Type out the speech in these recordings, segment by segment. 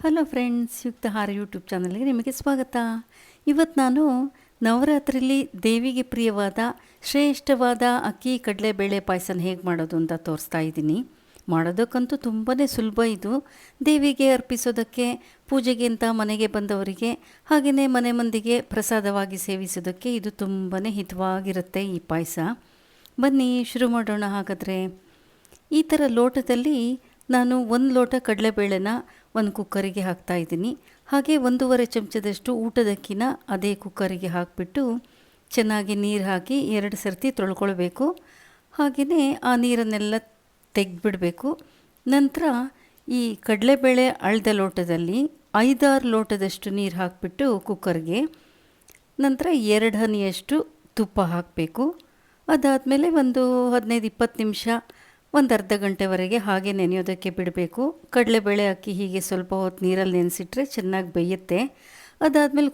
Hello friends, ಯುಕ್ತಹಾರ YouTube ಚಾನಲ್ಗೆ ನಿಮಗೆ ಸ್ವಾಗತ. ಇವತ್ತು ನಾನು ನವರಾತ್ರಿಲಿ ದೇವಿಗೆ ಪ್ರಿಯವಾದ ಶ್ರೇಷ್ಠವಾದ ಅಕ್ಕಿ ಕಡಲೆಬೇಳೆ ಪಾಯಸನ ಹೇಗೆ ಮಾಡೋದು ಅಂತ ತೋರಿಸ್ತಾ ಇದ್ದೀನಿ. ಮಾಡೋದಕ್ಕಂತೂ ತುಂಬಾ ಸುಲಭ. ಇದು ದೇವಿಗೆ ಅರ್ಪಿಸೋದಕ್ಕೆ, ಪೂಜೆಗೆ ಅಂತ ಮನೆಗೆ ಬಂದವರಿಗೆ, ಹಾಗೆಯೇ ಮನೆ ಮಂದಿಗೆ ಪ್ರಸಾದವಾಗಿ ಸೇವಿಸೋದಕ್ಕೆ ಇದು ತುಂಬಾ ಹಿತವಾಗಿರುತ್ತೆ ಈ ಪಾಯಸ. ಬನ್ನಿ ಶುರು ಮಾಡೋಣ. ಹಾಗಾದರೆ ಈ ಥರ ಲೋಟದಲ್ಲಿ ನಾನು 1 ಲೋಟ ಕಡಲೆಬೇಳೆನ ಒಂದು ಕುಕ್ಕರಿಗೆ ಹಾಕ್ತಾಯಿದ್ದೀನಿ. ಹಾಗೆ 1.5 ಚಮಚದಷ್ಟು ಊಟದಕ್ಕಿನ ಅದೇ ಕುಕ್ಕರಿಗೆ ಹಾಕಿಬಿಟ್ಟು ಚೆನ್ನಾಗಿ ನೀರು ಹಾಕಿ 2 ಸರ್ತಿ ತೊಳ್ಕೊಳ್ಬೇಕು. ಹಾಗೆಯೇ ಆ ನೀರನ್ನೆಲ್ಲ ತೆಗೆದುಬಿಡಬೇಕು. ನಂತರ ಈ ಕಡಲೆಬೇಳೆ ಅಳ್ದ ಲೋಟದಲ್ಲಿ 5-6 ಲೋಟದಷ್ಟು ನೀರು ಹಾಕಿಬಿಟ್ಟು ಕುಕ್ಕರ್ಗೆ ನಂತರ 2 ಹನಿಯಷ್ಟು ತುಪ್ಪ ಹಾಕಬೇಕು. ಅದಾದಮೇಲೆ ಒಂದು 15-20 ನಿಮಿಷ, ಒಂದು ಅರ್ಧ ಗಂಟೆವರೆಗೆ ಹಾಗೆ ನೆನೆಯೋದಕ್ಕೆ ಬಿಡಬೇಕು. ಕಡಲೆಬೇಳೆ ಅಕ್ಕಿ ಹೀಗೆ ಸ್ವಲ್ಪ ಹೊತ್ತು ನೀರಲ್ಲಿ ನೆನೆಸಿಟ್ರೆ ಚೆನ್ನಾಗಿ ಬೇಯುತ್ತೆ. ಅದಾದಮೇಲೆ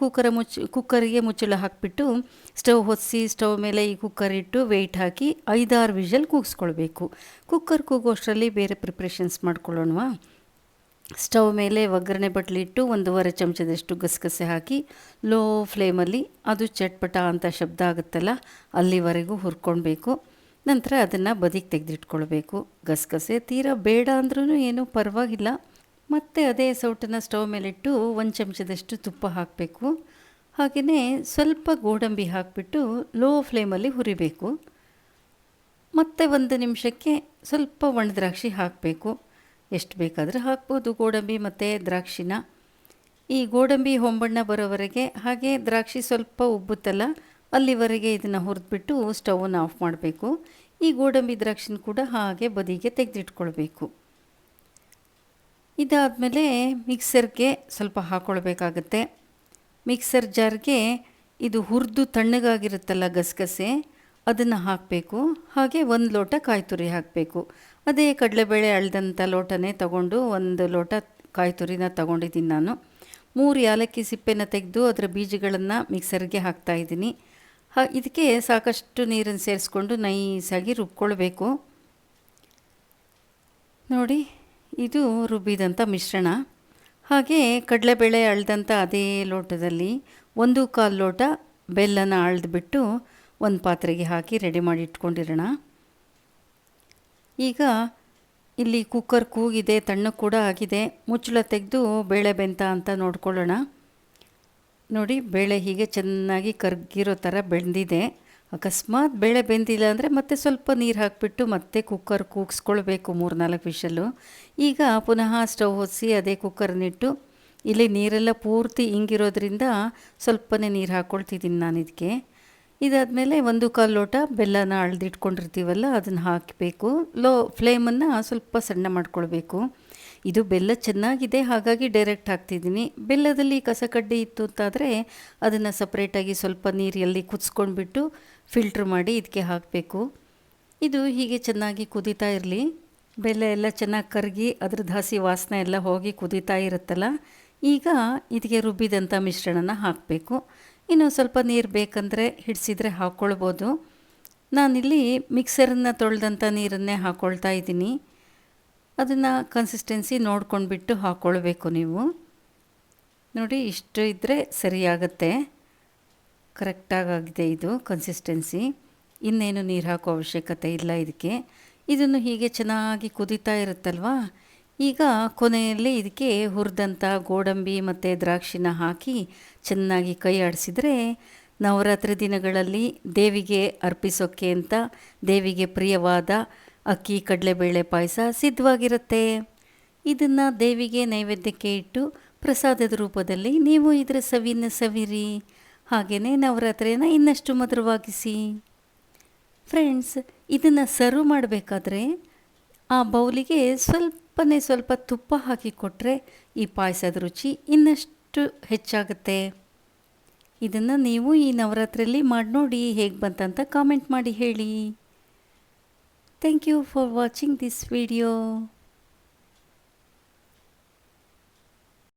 ಕುಕ್ಕರಿಗೆ ಮುಚ್ಚಳ ಹಾಕಿಬಿಟ್ಟು ಸ್ಟವ್ ಹೊತ್ತಿಸಿ ಸ್ಟವ್ ಮೇಲೆ ಈ ಕುಕ್ಕರ್ ಇಟ್ಟು ವೆಯ್ಟ್ ಹಾಕಿ 5-6 ವಿಷಲ್ ಕೂಗಿಸ್ಕೊಳ್ಬೇಕು. ಕುಕ್ಕರ್ ಕೂಗೋಷ್ಟರಲ್ಲಿ ಬೇರೆ ಪ್ರಿಪ್ರೇಷನ್ಸ್ ಮಾಡ್ಕೊಳ್ಳೋಣವಾ. ಸ್ಟವ್ ಮೇಲೆ ಒಗ್ಗರಣೆ ಬಟ್ಲಿಟ್ಟು 1.5 ಚಮಚದಷ್ಟು ಗಸಗಸೆ ಹಾಕಿ ಲೋ ಫ್ಲೇಮಲ್ಲಿ ಅದು ಚಟ್ಪಟ ಅಂತ ಶಬ್ದ ಆಗುತ್ತಲ್ಲ ಅಲ್ಲಿವರೆಗೂ ಹುರ್ಕೊಳ್ಬೇಕು. ನಂತರ ಅದನ್ನು ಬದಿಗೆ ತೆಗೆದಿಟ್ಕೊಳ್ಬೇಕು. ಗಸಗಸೆ ತೀರಾ ಬೇಡ ಅಂದ್ರೂ ಏನೂ ಪರವಾಗಿಲ್ಲ. ಮತ್ತು ಅದೇ ಸೌಟನ್ನು ಸ್ಟವ್ ಮೇಲಿಟ್ಟು 1 ಚಮಚದಷ್ಟು ತುಪ್ಪ ಹಾಕಬೇಕು. ಹಾಗೆಯೇ ಸ್ವಲ್ಪ ಗೋಡಂಬಿ ಹಾಕಿಬಿಟ್ಟು ಲೋ ಫ್ಲೇಮಲ್ಲಿ ಹುರಿಬೇಕು. ಮತ್ತು 1 ನಿಮಿಷಕ್ಕೆ ಸ್ವಲ್ಪ ಒಣ ದ್ರಾಕ್ಷಿ ಹಾಕಬೇಕು. ಎಷ್ಟು ಬೇಕಾದರೆ ಹಾಕ್ಬೋದು ಗೋಡಂಬಿ ಮತ್ತು ದ್ರಾಕ್ಷಿನ. ಈ ಗೋಡಂಬಿ ಹೊಂಬಣ್ಣ ಬರೋವರೆಗೆ, ಹಾಗೆ ದ್ರಾಕ್ಷಿ ಸ್ವಲ್ಪ ಉಬ್ಬುತ್ತಲ್ಲ ಅಲ್ಲಿವರೆಗೆ ಇದನ್ನು ಹುರಿದ್ಬಿಟ್ಟು ಸ್ಟವನ್ನು ಆಫ್ ಮಾಡಬೇಕು. ಈ ಗೋಡಂಬಿ ದ್ರಾಕ್ಷಿನ ಕೂಡ ಹಾಗೆ ಬದಿಗೆ ತೆಗೆದಿಟ್ಕೊಳ್ಬೇಕು. ಇದಾದಮೇಲೆ ಮಿಕ್ಸರ್ಗೆ ಸ್ವಲ್ಪ ಹಾಕ್ಕೊಳ್ಬೇಕಾಗತ್ತೆ. ಮಿಕ್ಸರ್ ಜಾರ್ಗೆ ಇದು ಹುರಿದು ತಣ್ಣಗಾಗಿರುತ್ತಲ್ಲ ಗಸಗಸೆ, ಅದನ್ನು ಹಾಕಬೇಕು. ಹಾಗೆ 1 ಲೋಟ ಕಾಯಿ ತುರಿ ಹಾಕಬೇಕು. ಅದೇ ಕಡಲೆಬೇಳೆ ಅಳ್ದಂಥ ಲೋಟನೇ ತಗೊಂಡು 1 ಲೋಟ ಕಾಯಿ ತುರಿನ ತಗೊಂಡಿದ್ದೀನಿ ನಾನು. 3 ಏಲಕ್ಕಿ ಸಿಪ್ಪೆನ ತೆಗೆದು ಅದರ ಬೀಜಗಳನ್ನು ಮಿಕ್ಸರ್ಗೆ ಹಾಕ್ತಾಯಿದ್ದೀನಿ. ಇದಕ್ಕೆ ಸಾಕಷ್ಟು ನೀರನ್ನು ಸೇರಿಸ್ಕೊಂಡು ನೈಸಾಗಿ ರುಬ್ಕೊಳ್ಬೇಕು. ನೋಡಿ, ಇದು ರುಬ್ಬಿದಂಥ ಮಿಶ್ರಣ. ಹಾಗೆ ಕಡಲೆಬೇಳೆ ಅಳ್ದಂಥ ಅದೇ ಲೋಟದಲ್ಲಿ 1/4 ಲೋಟ ಬೆಲ್ಲನ ಅಳ್ದುಬಿಟ್ಟು ಒಂದು ಪಾತ್ರೆಗೆ ಹಾಕಿ ರೆಡಿ ಮಾಡಿ ಇಟ್ಕೊಂಡಿರೋಣ. ಈಗ ಇಲ್ಲಿ ಕುಕ್ಕರ್ ಕೂಗಿದೆ, ತಣ್ಣಗೆ ಕೂಡ ಆಗಿದೆ. ಮುಚ್ಚಳ ತೆಗೆದು ಬೇಳೆ ಬೆಂತ ಅಂತ ನೋಡ್ಕೊಳ್ಳೋಣ. ನೋಡಿ, ಬೇಳೆ ಹೀಗೆ ಚೆನ್ನಾಗಿ ಕರ್ಗಿರೋ ಥರ ಬೆಂದಿದೆ. ಅಕಸ್ಮಾತ್ ಬೇಳೆ ಬೆಂದಿಲ್ಲ ಅಂದರೆ ಮತ್ತೆ ಸ್ವಲ್ಪ ನೀರು ಹಾಕಿಬಿಟ್ಟು ಮತ್ತೆ ಕುಕ್ಕರ್ ಕೂಗಿಸ್ಕೊಳ್ಬೇಕು 3-4 ವಿಷಲ್ಲು. ಈಗ ಪುನಃ ಸ್ಟವ್ ಹೊತ್ತಿಸಿ ಅದೇ ಕುಕ್ಕರ್ನಿಟ್ಟು, ಇಲ್ಲಿ ನೀರೆಲ್ಲ ಪೂರ್ತಿ ಇಂಗಿರೋದ್ರಿಂದ ಸ್ವಲ್ಪನೇ ನೀರು ಹಾಕ್ಕೊಳ್ತಿದ್ದೀನಿ ನಾನು ಇದಕ್ಕೆ. ಇದಾದಮೇಲೆ 1/4 ಲೋಟ ಬೆಲ್ಲನ ಅಳ್ದಿಟ್ಕೊಂಡಿರ್ತೀವಲ್ಲ ಅದನ್ನು ಹಾಕಬೇಕು. ಲೋ ಫ್ಲೇಮನ್ನು ಸ್ವಲ್ಪ ಸಣ್ಣ ಮಾಡ್ಕೊಳ್ಬೇಕು. ಇದು ಬೆಲ್ಲ ಚೆನ್ನಾಗಿದೆ, ಹಾಗಾಗಿ ಡೈರೆಕ್ಟ್ ಹಾಕ್ತಿದ್ದೀನಿ. ಬೆಲ್ಲದಲ್ಲಿ ಕಸಕಡ್ಡಿ ಇತ್ತು ಅಂತಾದರೆ ಅದನ್ನು ಸಪ್ರೇಟಾಗಿ ಸ್ವಲ್ಪ ನೀರಲ್ಲಿ ಕುದಿಸ್ಕೊಂಡ್ಬಿಟ್ಟು ಫಿಲ್ಟ್ರ್ ಮಾಡಿ ಇದಕ್ಕೆ ಹಾಕಬೇಕು. ಇದು ಹೀಗೆ ಚೆನ್ನಾಗಿ ಕುದೀತಾ ಇರಲಿ. ಬೆಲ್ಲ ಎಲ್ಲ ಚೆನ್ನಾಗಿ ಕರಗಿ ಅದ್ರದ್ದು ಹಸಿ ವಾಸನೆ ಎಲ್ಲ ಹೋಗಿ ಕುದೀತಾ ಇರುತ್ತಲ್ಲ, ಈಗ ಇದಕ್ಕೆ ರುಬ್ಬಿದಂಥ ಮಿಶ್ರಣನ ಹಾಕಬೇಕು. ಇನ್ನು ಸ್ವಲ್ಪ ನೀರು ಬೇಕಂದರೆ ಹಿಡಿಸಿದರೆ ಹಾಕ್ಕೊಳ್ಬೋದು. ನಾನಿಲ್ಲಿ ಮಿಕ್ಸರನ್ನು ತೊಳೆದಂಥ ನೀರನ್ನೇ ಹಾಕ್ಕೊಳ್ತಾ ಇದ್ದೀನಿ. ಅದನ್ನು ಕನ್ಸಿಸ್ಟೆನ್ಸಿ ನೋಡ್ಕೊಂಡ್ಬಿಟ್ಟು ಹಾಕ್ಕೊಳ್ಬೇಕು ನೀವು. ನೋಡಿ, ಇಷ್ಟು ಇದ್ದರೆ ಸರಿಯಾಗತ್ತೆ. ಕರೆಕ್ಟಾಗಿದೆ ಇದು ಕನ್ಸಿಸ್ಟೆನ್ಸಿ. ಇನ್ನೇನು ನೀರು ಹಾಕೋ ಅವಶ್ಯಕತೆ ಇಲ್ಲ ಇದಕ್ಕೆ. ಇದನ್ನು ಹೀಗೆ ಚೆನ್ನಾಗಿ ಕುದೀತಾ ಇರುತ್ತಲ್ವ, ಈಗ ಕೊನೆಯಲ್ಲಿ ಇದಕ್ಕೆ ಹುರಿದಂಥ ಗೋಡಂಬಿ ಮತ್ತು ದ್ರಾಕ್ಷಿನ ಹಾಕಿ ಚೆನ್ನಾಗಿ ಕೈ ಆಡಿಸಿದರೆ ನವರಾತ್ರಿ ದಿನಗಳಲ್ಲಿ ದೇವಿಗೆ ಅರ್ಪಿಸೋಕ್ಕೆ ಅಂತ ದೇವಿಗೆ ಪ್ರಿಯವಾದ ಅಕ್ಕಿ ಕಡಲೆಬೇಳೆ ಪಾಯಸ ಸಿದ್ಧವಾಗಿರುತ್ತೆ. ಇದನ್ನು ದೇವಿಗೆ ನೈವೇದ್ಯಕ್ಕೆ ಇಟ್ಟು ಪ್ರಸಾದದ ರೂಪದಲ್ಲಿ ನೀವು ಇದರ ಸವಿನ ಸವಿರಿ. ಹಾಗೆಯೇ ನವರಾತ್ರಿಯನ್ನು ಇನ್ನಷ್ಟು ಮಧುರವಾಗಿಸಿ. ಫ್ರೆಂಡ್ಸ್, ಇದನ್ನು ಸರ್ವ್ ಮಾಡಬೇಕಾದ್ರೆ ಆ ಬೌಲಿಗೆ ಸ್ವಲ್ಪ ತುಪ್ಪ ಹಾಕಿ ಕೊಟ್ಟರೆ ಈ ಪಾಯಸದ ರುಚಿ ಇನ್ನಷ್ಟು ಹೆಚ್ಚಾಗುತ್ತೆ. ಇದನ್ನು ನೀವು ಈ ನವರಾತ್ರಿಯಲ್ಲಿ ಮಾಡಿ ನೋಡಿ, ಹೇಗೆ ಬಂತಂತ ಕಾಮೆಂಟ್ ಮಾಡಿ ಹೇಳಿ. Thank you for watching this video.